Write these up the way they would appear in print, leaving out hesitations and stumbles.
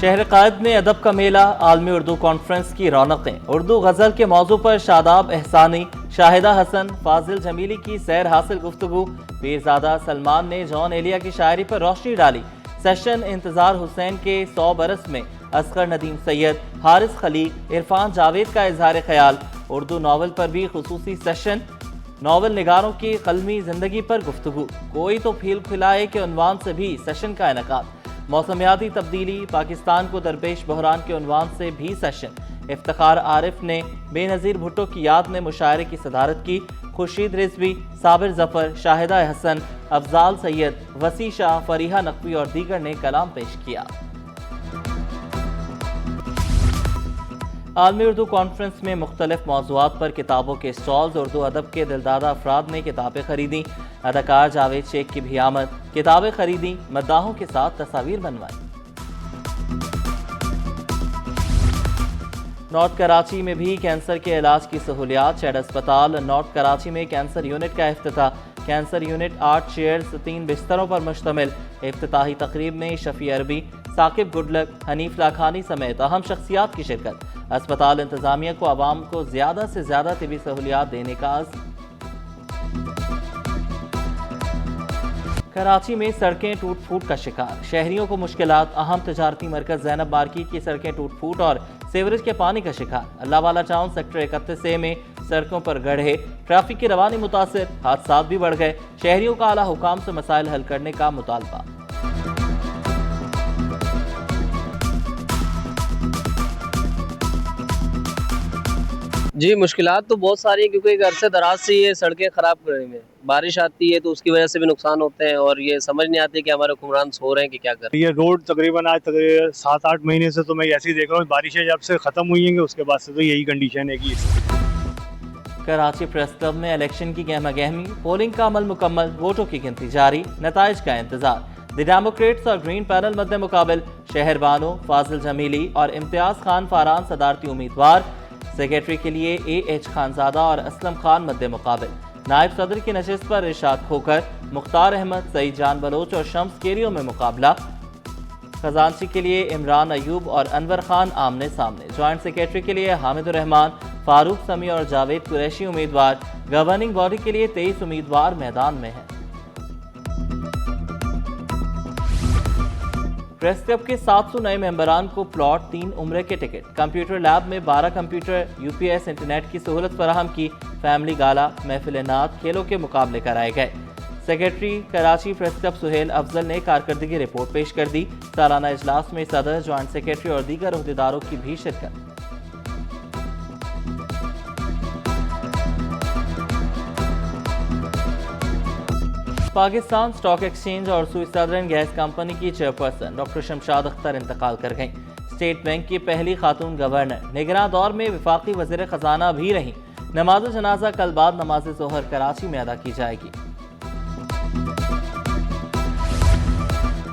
शहर कायद में अदब का मेला, आलमी उर्दू कॉन्फ्रेंस की रौनकें। उर्दू गजल के मौजू पर शादाब एहसानी, शाहिदा हसन, फाजिल जमीली की सैर हासिल गुफ्तगू। पीरजादा सलमान ने जॉन एलिया की शायरी पर रोशनी डाली। सेशन इंतजार हुसैन के 100 बरस में असगर नदीम सैयद, हारिस खलील, इरफान जावेद का इजहार ख्याल। उर्दू नावल पर भी खुसूसी सेशन, नावल निगारों की कलमी जिंदगी पर गुफ्तगू। कोई तो फील खिलाए के उन्वान से भी सेशन का इनेकाद। मौसमियाती तब्दीली, पाकिस्तान को दरपेश बहरान के उन्वान से भी सेशन। इफ्तिखार आरिफ ने बेनज़ीर भुट्टो की याद में मुशायरे की सदारत की। खुर्शीद रिजवी, साबिर जफर, शाहिदा हसन, अफजाल सैयद, वसी शाह, फरीहा नकवी और दीगर ने कलाम पेश किया। आलमी उर्दू कॉन्फ्रेंस में मुख्तलिफ मौज़ूआत पर किताबों के स्टॉल्स। उर्दू अदब के दिलदादा अफराद ने किताबें खरीदी। अदाकार जावेद शेख की भी आमद, किताबें खरीदी, मद्दाहों के साथ तस्वीर बनवाई। नॉर्थ कराची में भी कैंसर के इलाज की सहूलियात। शेड अस्पताल नॉर्थ कराची में कैंसर यूनिट का इफ्तिताह। कैंसर यूनिट 8 चेयर्स, 3 बिस्तरों पर मुश्तमिल। इफ्तिताही तकरीब में शफी अरबी, साकिब गुडलक, हनीफ लाखानी समेत अहम शख्सियात की शिरकत। अस्पताल इंतजामिया को आवाम को ज्यादा से ज्यादा तिबी सहूलियात देने का अज़्म। कराची में सड़कें टूट फूट का शिकार, शहरियों को मुश्किलात। अहम तजारती मरकज जैनब मार्केट की सड़कें टूट फूट और सीवरेज के पानी का शिकार। अल्लाहवाला टाउन सेक्टर 31A में सड़कों पर गड्ढे, ट्रैफिक की रवानी मुतासिर, हादसात भी बढ़ गए। शहरियों का आला हुकाम से मसाइल हल करने का मुतालबा। जी, मुश्किलात तो बहुत सारी हैं क्योंकि एक अरसे दराज से ये सड़कें ख़राब कर रही हैं। बारिश आती है तो उसकी वजह से भी नुकसान होते हैं और ये समझ नहीं आती कि हमारे हुक्मरान सो रहे हैं कि क्या कर रहे हैं। ये रोड तकरीबन आज तक 7-8 महीने से तो मैं ऐसे ही देख रहा हूँ। बारिशें जब से ख़त्म हुई हैं उसके बाद से तो यही कंडीशन है कि कराची प्रेस क्लब में इलेक्शन की गहमा गहमी, पोलिंग का अमल मुकम्मल, वोटों की गिनती जारी, नताइज का इंतजार। द डेमोक्रेट्स और ग्रीन पैनल मद्दे मुकाबल। शहर बानो, फाजिल जमीली और इम्तियाज खान फारान सदारती उम्मीदवार। सेक्रेटरी के लिए AH खानजादा और असलम खान मद्दे मुकाबल। नायब सदर की नशिस्त पर इरशाद खोकर, मुख्तार अहमद, सईद जान बलोच और शम्स केरियो में मुकाबला। खजानची के लिए इमरान अयूब और अनवर खान आमने सामने। ज्वाइंट सेक्रेटरी के लिए हामिदुर रहमान, फारूक समी और जावेद कुरैशी उम्मीदवार। गवर्निंग बॉडी के लिए 23 उम्मीदवार मैदान में हैं। प्रेस क्लब के 700 नए मेंबरान को प्लॉट, 3 उम्रे के टिकट। कंप्यूटर लैब में 12 कंप्यूटर, UPS इंटरनेट की सहूलत फराहम की। फैमिली गाला, महफिल नात, खेलों के मुकाबले कराए गए। Secretary Karachi press club Suhail Afzal ने कारकर्दगी रिपोर्ट पेश कर दी। सालाना इजलास में सदर, ज्वाइंट सेक्रेटरी और दीगर अहदेदारों की भी शिरकत। पाकिस्तान स्टॉक एक्सचेंज और स्विट्जरलैंड गैस कंपनी की चेयरपर्सन डॉक्टर शमशाद अख्तर इंतकाल कर गईं। स्टेट बैंक की पहली खातून गवर्नर। निगरान दौर में वफाकी वज़ीर खजाना भी रहीं। नमाज जनाजा कल बाद नमाज ज़ोहर कराची में अदा की जाएगी।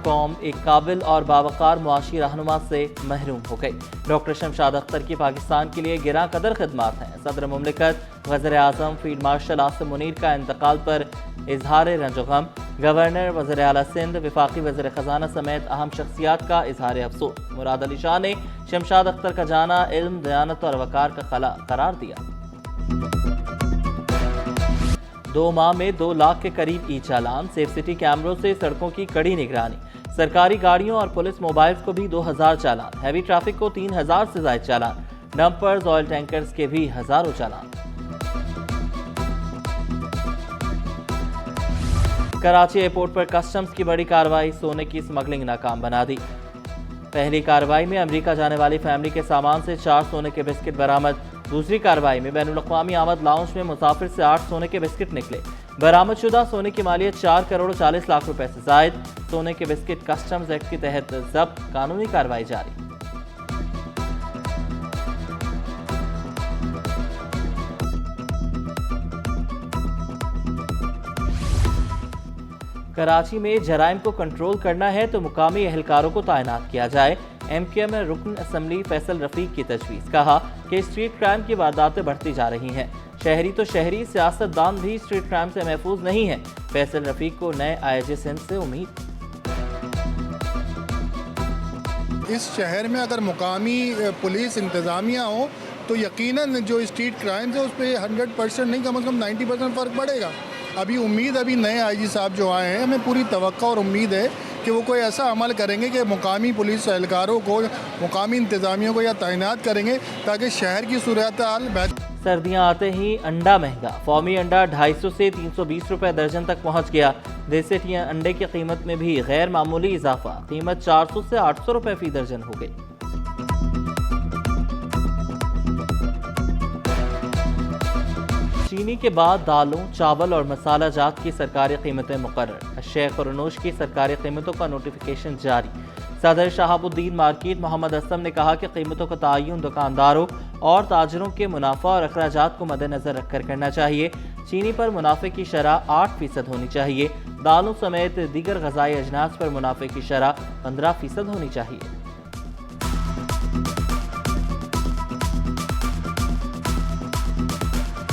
कौम एक काबिल और बावकार मुआशी रहनुमा से महरूम हो गई। डॉक्टर शमशाद अख्तर की पाकिस्तान के लिए गिरा कदर खिदमात हैं। सदर मुमलिकत वज़ीर आज़म फील्ड मार्शल आसिम मुनीर का इंतकाल पर इजहार रंजोगम। गवर्नर, वज़ीर आला सिंध, वफाकी वज़ीर खजाना समेत अहम शख्सियात का इजहार अफसोस। मुराद अली शाह ने शमशाद अख्तर का जाना इल्म, दयानत और वकार का खला करार दिया। 2 माह में 2 लाख के करीब ई चालान। सेफ सिटी कैमरों से सड़कों की कड़ी निगरानी। सरकारी गाड़ियों और पुलिस मोबाइल्स को भी 2000 चालान। हैवी ट्रैफिक को 3000 से ज्यादा चालान। डंपर्स, ऑयल टैंकर्स के भी हजारों चालान। कराची एयरपोर्ट पर कस्टम्स की बड़ी कार्रवाई, सोने की स्मगलिंग नाकाम बना दी। पहली कार्रवाई में अमेरिका जाने वाली फैमिली के सामान से 4 सोने के बिस्किट बरामद। दूसरी कार्रवाई में बैनुल अक़वामी आमद लाउंज में मुसाफिर से 8 सोने के बिस्किट निकले। बरामदशुदा सोने की मालियत 4 करोड़ 40 लाख रुपए से जायद। सोने के बिस्किट कस्टम्स एक्ट के तहत जब्त, कानूनी कार्रवाई जारी। कराची में जराइम को कंट्रोल करना है तो मुकामी एहलकारों को तैनात किया जाए। MKM में रुकन असम्बली फैसल रफीक की तजवीज़। कहा कि स्ट्रीट क्राइम की वारदातें बढ़ती जा रही हैं। शहरी तो शहरी, सियासतदान भी स्ट्रीट क्राइम से महफूज नहीं है। फैसल रफीक को नए IJ सिंध से उम्मीद। इस शहर में अगर मुकामी पुलिस इंतज़ामिया हो तो यकीनन जो स्ट्रीट क्राइम्स है उस पर 100% नहीं, कम से कम 90% फ़र्क पड़ेगा। अभी उम्मीद, अभी नए आईजी साहब जो आए हैं, हमें पूरी तवक्को और उम्मीद है कि वो कोई ऐसा अमल करेंगे कि मुकामी पुलिस एहलकारों को, मुकामी इंतज़ामियों को या तैनात करेंगे ताकि शहर की सूरत हाल बेहतर। सर्दियां आते ही अंडा महंगा। फौमी अंडा 250 से 320 रुपए दर्जन तक पहुंच गया। देसी अंडे की कीमत में भी गैर मामूली इजाफा। कीमत 400 से 800 रुपए फी दर्जन हो गई। चीनी के बाद दालों, चावल और मसाला जात की सरकारी कीमतें मुकर्रर। शेख और अनोश की सरकारी कीमतों का नोटिफिकेशन जारी। सदर शहाबुद्दीन मार्केट मोहम्मद असलम ने कहा कि कीमतों का तयन दुकानदारों और ताजरों के मुनाफा और अखराजात को मद्देनजर रखकर करना चाहिए। चीनी पर मुनाफे की शरह 8% होनी चाहिए। दालों समेत दीगर गजाई अजनास पर मुनाफे की शरह 15% होनी चाहिए।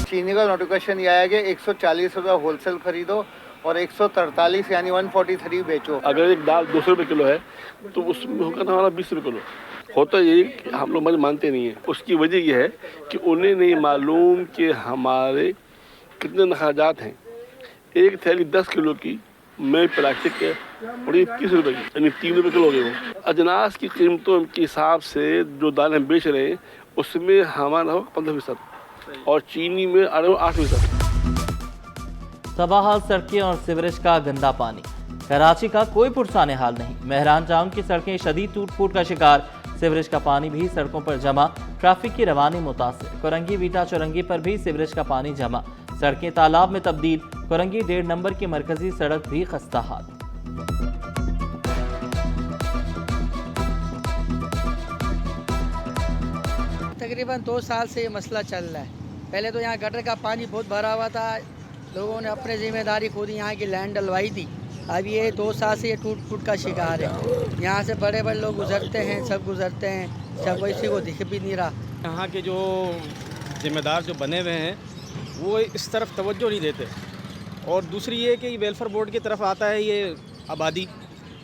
चीनी का नोटिफिकेशन यह है कि 140 रुपये होलसेल खरीदो और 143 यानी 143 बेचो। अगर एक दाल 200 रुपये किलो है तो उसमें होगा ना हमारा 20 रुपये किलो। होता यही कि हम लोग मानते नहीं हैं। उसकी वजह यह है कि उन्हें नहीं मालूम कि हमारे कितने अखराजात हैं। एक थैली 10 किलो की मैं प्लास्टिक के और 21 रुपये की, यानी 3 रुपये किलो हो गए। वो अजनास की कीमतों के हिसाब से जो दाल हम बेच रहे हैं उसमें हमारा हो 15% और चीनी में 8%। तबाह सड़कें और सीवरेज का गंदा पानी। कराची का कोई पुरसाने हाल नहीं। मेहरान टाउन की सड़कें शदीद टूट फूट का शिकार। सीवरेज का पानी भी सड़कों पर जमा। ट्रैफिक की रवानी मुतासिर। कोरंगी वीटा चौरंगी पर भी सीवरेज का पानी जमा। सड़कें तालाब में तब्दील। कोरंगी 1.5 नंबर की मरकजी सड़क भी खस्ता हाल। तकरीबन 2 साल से ये मसला चल रहा है। पहले तो यहाँ गटर का पानी बहुत भरा हुआ था, लोगों ने अपनी जिम्मेदारी खुद यहाँ की लैंड डलवाई थी। अब ये 2 साल से ये टूट फूट का शिकार है। यहाँ से बड़े बड़े लोग गुजरते हैं, सब गुजरते हैं, सब किसी को दिख भी नहीं रहा। यहाँ के जो जिम्मेदार जो बने हुए हैं वो इस तरफ तवज्जो नहीं देते। और दूसरी ये कि वेलफेयर बोर्ड की तरफ आता है ये आबादी,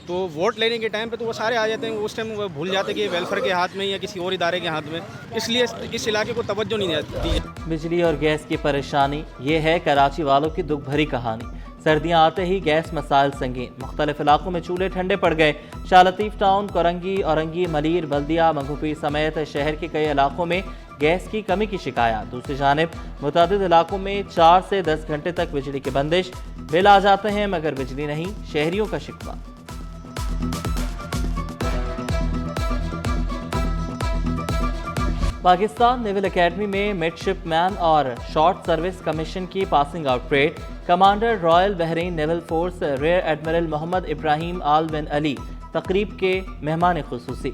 तो वोट लेने के टाइम पे तो वो सारे आ जाते हैं, उस टाइम वो भूल जाते हैं कि ये वेलफेयर के हाथ में या किसी और इदारे के हाथ में, इसलिए इस इलाके को तवज्जो नहीं दी। बिजली और गैस की परेशानी, ये है कराची वालों की दुख भरी कहानी। सर्दियां आते ही गैस मसाइल संगीन। मुख्तलिफ इलाकों में चूल्हे ठंडे पड़ गए। शाह लतीफ़ टाउन, कोरंगी, औरंगी, मलीर, बल्दिया, मंगूपी समेत शहर के कई इलाकों में गैस की कमी की शिकायत। दूसरी जानिब मुतअद्दिद इलाकों में 4 से 10 घंटे तक बिजली की बंदिश। बिल आ जाते हैं मगर बिजली नहीं, शहरियों का शिकवा। पाकिस्तान नेवल एकेडमी में मिडशिपमैन और शॉर्ट सर्विस कमीशन की passing out parade. Commander royal Bahrain naval force rear admiral Mohammed Ibrahim Al bin Ali तकरीब के मेहमान खुसूसी।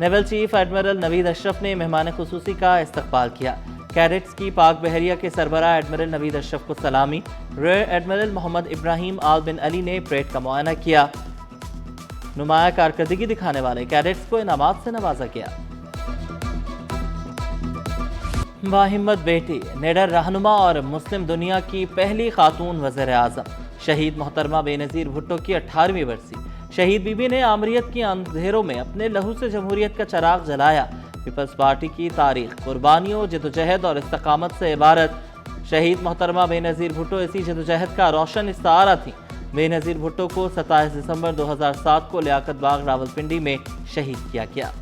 Naval chief admiral Naveed Ashraf ने मेहमान खुसूसी का इस्तकबाल किया। कैडेट्स की पाक बहरिया के सरबराह एडमिरल नवीद अशरफ को सलामी। Rare admiral Mohammed Ibrahim Al bin Ali ने परेड का मुआयना किया। नुमाया कारकर्दगी दिखाने वाले कैडेट्स को इनामात से नवाजा गया। बाहिम्मत बेटी, निडर रहनुमा और मुस्लिम दुनिया की पहली खातून वज़ीर आज़म, शहीद मोहतरमा बेनज़ीर भुट्टो की 18वीं बरसी। शहीद बीबी ने आमरीत की अंधेरों में अपने लहू से जमहूरियत का चराग जलाया। पीपल्स पार्टी की तारीख कुर्बानियों, जदोजहद और इस्तकामत से इबारत। शहीद मोहतरमा बेनज़ीर भुट्टो इसी जदोजहद का रोशन इस्तारा थी। बेनज़ीर भुट्टो को 27 दिसंबर 2007 को लियाकत बाग रावलपिंडी में शहीद किया गया।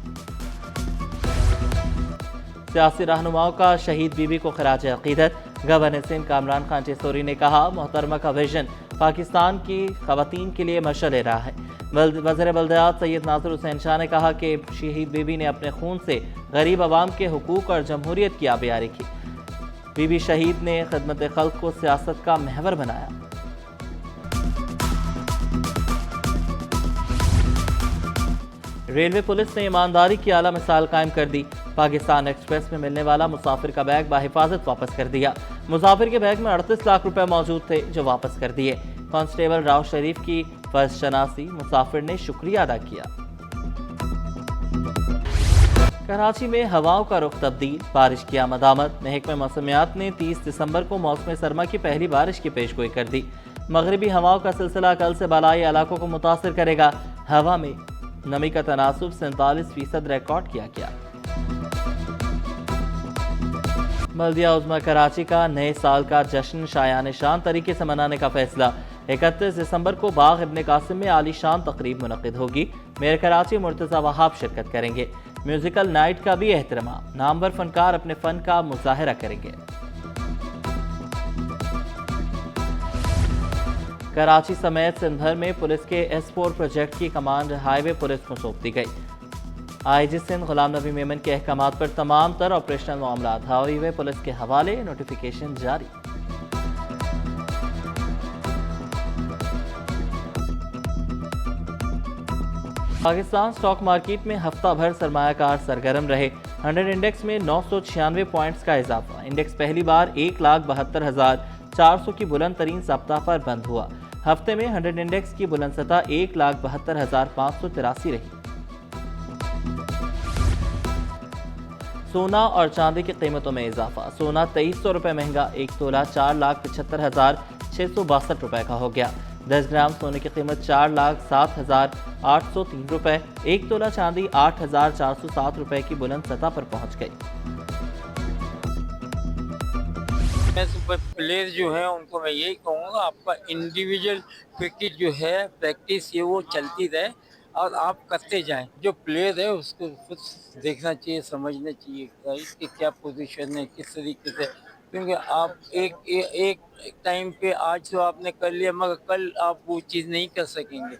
सियासी रहनुमाओं का शहीद बीबी को खराज अकीदत। गवर्नर सिंध कामरान खान चिस्तोरी ने कहा, मोहतरमा का विजन पाकिस्तान की खवातीन के लिए मशअल राह है। वज़ीर बल्दियात सैयद नासिर हुसैन शाह ने कहा कि शहीद बीबी ने अपने खून से गरीब आवाम के हुकूक और जमहूरियत की आबियारी की। बीबी शहीद ने खिदमत खल्क को सियासत का महवर बनाया। रेलवे पुलिस ने ईमानदारी की आला मिसाल कायम कर दी। पाकिस्तान एक्सप्रेस में मिलने वाला मुसाफिर का बैग बाहिफाजत वापस कर दिया। मुसाफिर के बैग में 38 लाख रुपए मौजूद थे जो वापस कर दिए। कांस्टेबल राव शरीफ की फर्ज शनासी, मुसाफिर ने शुक्रिया अदा किया। कराची में हवाओं का रुख तब्दील, बारिश की आमदामद। महकमे मौसमियात ने 30 दिसंबर को मौसम सरमा की पहली बारिश की पेशगोई कर दी। मगरबी हवाओं का सिलसिला कल से बालाई इलाकों को मुतासिर करेगा। हवा में नमी का तनासुब 47% रिकॉर्ड किया गया। बल्दिया उज़्मा कराची का नए साल का जश्न शायान शान तरीके से मनाने का फैसला। 31 दिसंबर को बाग इब्ने कासिम में आलीशान तकरीब मुनक़िद होगी। मेयर कराची मुर्तज़ा वहाब शिरकत करेंगे। म्यूजिकल नाइट का भी एहतराम। नामवर फनकार अपने फन का मुजाहरा करेंगे। कराची समेत सिंध भर में पुलिस के S4 प्रोजेक्ट की कमांड हाईवे पुलिस को सौंप दी गई। IG सिंध गुलाम नबी मेमन के अहकामात पर तमाम तर ऑपरेशनल मामलात हाईवे पुलिस के हवाले। नोटिफिकेशन जारी। पाकिस्तान स्टॉक मार्केट में हफ्ता भर सरमायाकार सरगर्म रहे। 100 इंडेक्स में 996 पॉइंट्स का इजाफा। इंडेक्स पहली बार 1,72,400 की बुलंद तरीन सप्ताह पर बंद हुआ। हफ्ते में 100 इंडेक्स की बुलंद सतह 1,72,583 रही। सोना और चांदी की कीमतों में इजाफा। सोना 2300 रुपये महंगा, 1 तोला 4,75,662 रुपये का हो गया। 10 ग्राम सोने की कीमत 4,07,803 रुपये। 1 तोला चांदी 8,407 रुपये की बुलंद सतह पर पहुंच गई। सुपर प्लेयर जो है उनको मैं यही कहूँगा, आपका इंडिविजुअल क्रिकेट जो है प्रैक्टिस ये वो चलती रहे और आप करते जाएं। जो प्लेयर है उसको खुद देखना चाहिए, समझना चाहिए कि क्या पोजीशन है, किस तरीके से, क्योंकि आप एक टाइम पे आज तो आपने कर लिया मगर कल आप वो चीज़ नहीं कर सकेंगे।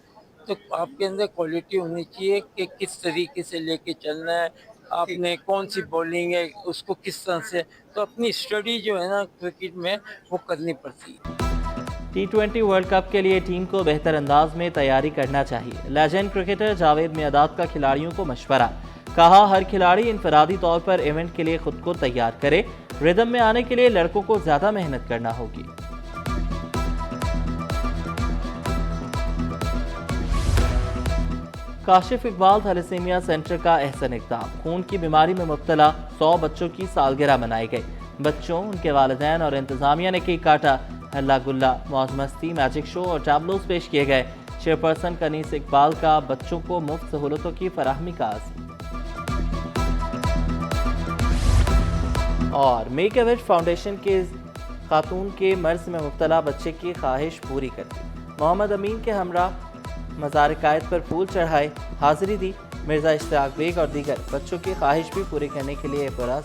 तो आपके अंदर क्वालिटी होनी चाहिए कि किस तरीके से लेके चलना है, आपने कौन सी बॉलिंग है उसको किस तरह से, तो अपनी स्टडी जो है ना क्रिकेट में वो करनी पड़ती है। T20 वर्ल्ड कप के लिए टीम को बेहतर अंदाज में तैयारी करना चाहिए। लेजेंड क्रिकेटर जावेद मियादाद का खिलाड़ियों को मशवरा। कहा, हर खिलाड़ी इनफरादी तौर पर इवेंट के लिए खुद को तैयार करे। रिदम में आने के लिए लड़कों को ज्यादा मेहनत करना होगी। काशिफ इकबाल थैलेसीमिया सेंटर का अहसन इक़दाम। खून की बीमारी में मुब्तला 100 बच्चों की सालगिरह मनाई गई। बच्चों, उनके वालिदैन और इंतजामिया ने केक काटा। हल्ला गुल्ला, मौज मस्ती, मैजिक शो और टैबलोज पेश किए गए। चेयरपर्सन कनीस इकबाल का बच्चों को मुफ्त सहूलतों की फराहमी का आज़म। और मेक ए विश फाउंडेशन के खातून के मर्ज में मुब्तला बच्चे की ख्वाहिश पूरी कर दी। मोहम्मद अमीन के हमरा मज़ार कायद पर फूल चढ़ाए, हाजिरी दी। मिर्ज़ा इश्तियाक बेग और दीगर बच्चों की ख्वाहिश भी पूरी करने के लिए पुरज़